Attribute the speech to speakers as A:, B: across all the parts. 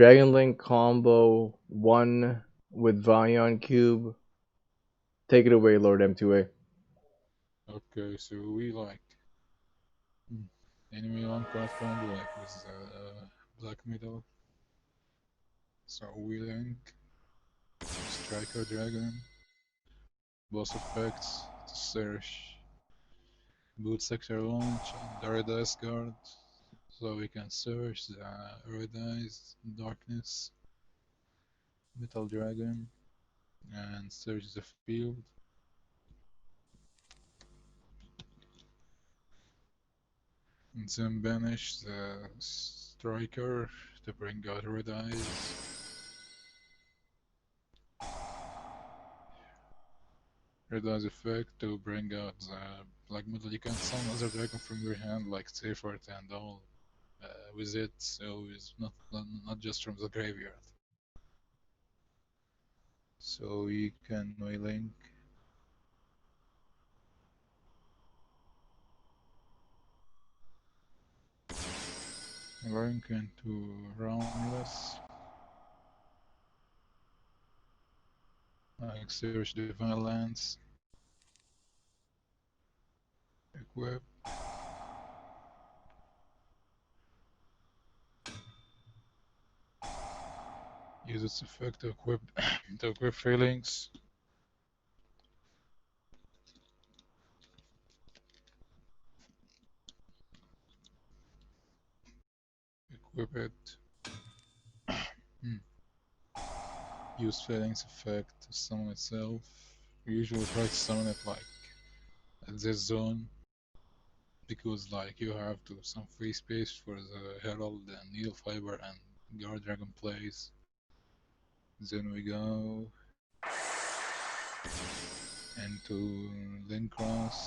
A: Dragon Link combo 1 with vylon cube. Take it away, Lord M2A.
B: Okay, so we like enemy one card combo like with black middle. So we link striker dragon, boss effects to search boot sector launch and red ice guard. So we can search the red eyes, darkness, metal dragon, and search the field. And then banish the striker to bring out red eyes. Red eyes effect to bring out the black metal. You can summon other dragon from your hand like Seyfert and all with it, so it's not just from the graveyard. So we can link into Roundless, like search the lands, equip, use its effect to equip to equip feelings, equip it. Use feelings effect to summon itself. We usually try to summon it like at this zone because like you have to some free space for the Herald and Needle Fiber and Guard Dragon plays. Then we go into Lincross.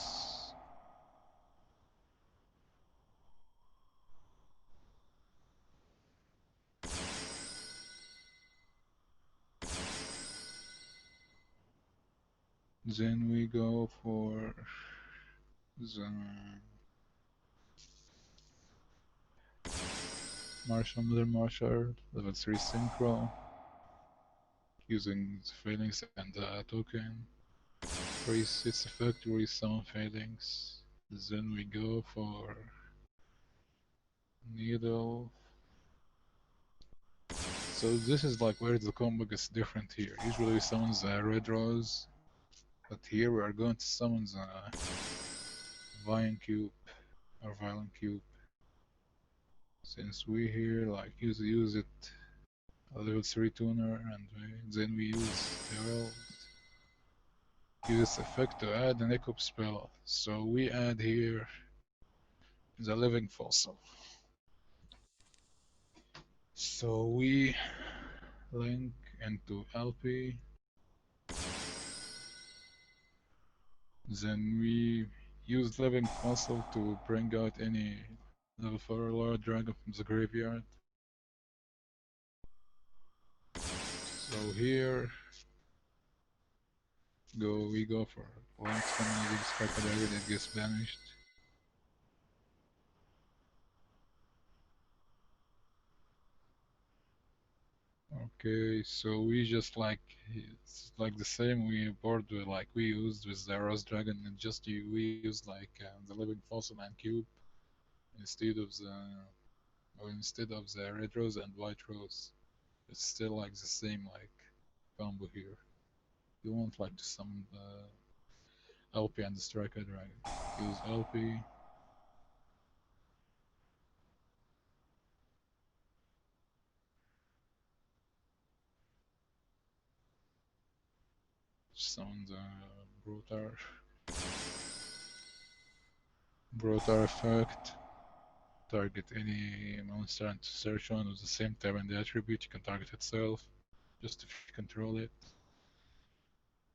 B: Then we go for the Middle Marshal, level 3 Synchro, using the Phalanx and the token. Freeze its effect to resummon Phalanx. Then we go for Needle. So this is like where the combo gets different here. Usually we summon the Red Rose, but here we are going to summon the Vylon Cube or Vylon Cube. Since we here like use it a level 3 tuner and then we use Herald. Use effect to add an equip spell. So we add here the Living Fossil. So we link into LP. Then we use Living Fossil to bring out any level 4 Lord Dragon from the graveyard. So here we go for one summon strike whatever that gets banished. Okay, so we just like it's like the same we board with like we used with the Rose Dragon and just we used like the Living Fossil and Cube instead of the Red Rose and White Rose. It's still like the same like combo here. You won't like to summon the LP and the Striker Dragon. Use LP. Summon the Brotar effect. Target any monster and search on with the same type and the attribute. You can target itself, just if you control it.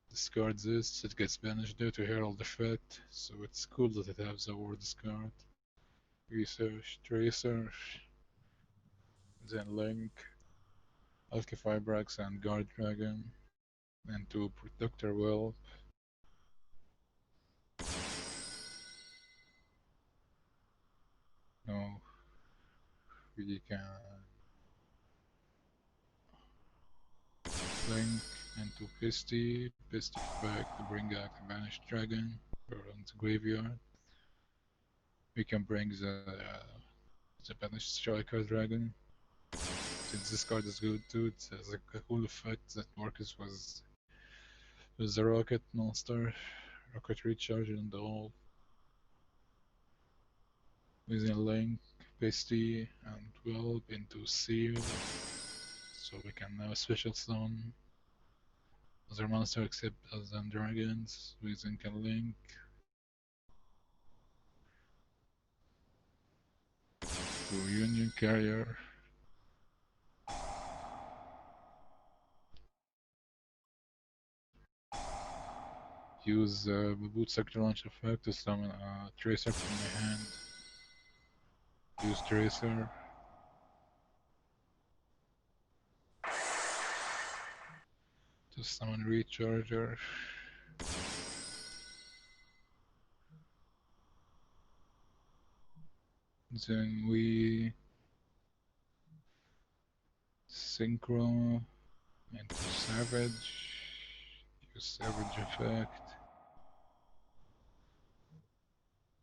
B: Discard this, it gets banished due to Herald effect, so it's cool that it has the word discard. Research, Tracer, then Link, Alkifibrax and Guard Dragon, and to Protector Well. No, we can link into Pisty. Pisty effect to bring out the banished dragon from the graveyard. We can bring the banished striker dragon. Since this card is good too, it has a cool effect that works with the rocket monster, rocket recharge and all. Using link, Pisty, and 12 into seal. So we can now special summon other monster except other than dragons using a link. To Union Carrier. Use Boot Sector Launch effect to summon a Tracer from my hand. Use Tracer. To summon Recharger. Then we Synchro into Savage. Use Savage effect.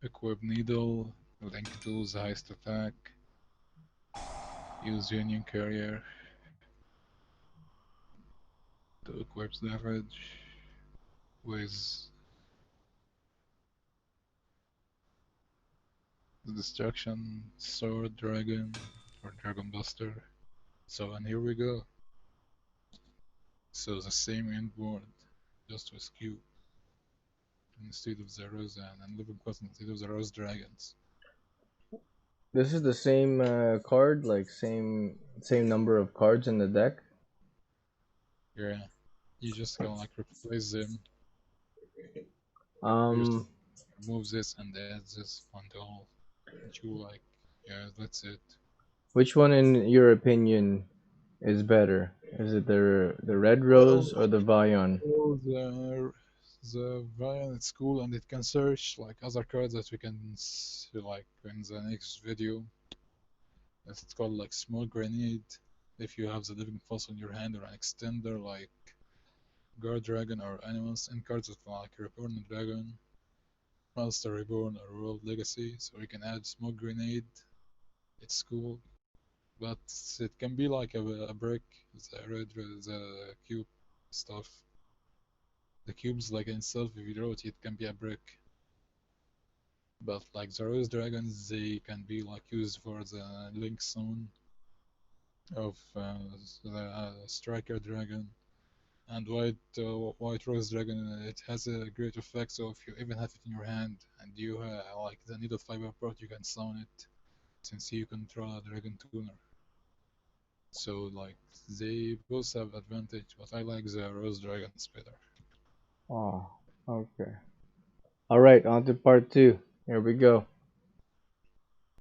B: Equip Needle. Link to the highest attack. Use Union Carrier to equip Savage with the Destruction Sword Dragon or Dragon Buster. So, and here we go. So the same end board, just with Q instead of zeros and living cost instead of the rose dragons.
A: This is the same card, like same number of cards in the deck.
B: Yeah, you just can like replace them. You just
A: Um,
B: remove this and add this on the all. And you like, yeah, that's it.
A: which one, in your opinion, is better? Is it the red
B: Well,
A: rose or the Vylon?
B: well, the Vion it's cool and it can search like other cards that we can see like in the next video. It's called like small grenade. If you have the living fossil in your hand or an extender like guard dragon or animals in cards with like reborn dragon, monster reborn or world legacy, so we can add small grenade. It's cool, but it can be like a brick. The cube stuff. The cubes like in itself, if you draw it, it can be a brick. But like the rose dragons, they can be like used for the link zone of the striker dragon. And white rose dragon, it has a great effect. So if you even have it in your hand and you like the needle fiber part, you can summon it since you control a dragon tuner. So like they both have advantage, but I like the rose dragons better.
A: Oh, okay. All right, on to part two. Here we go.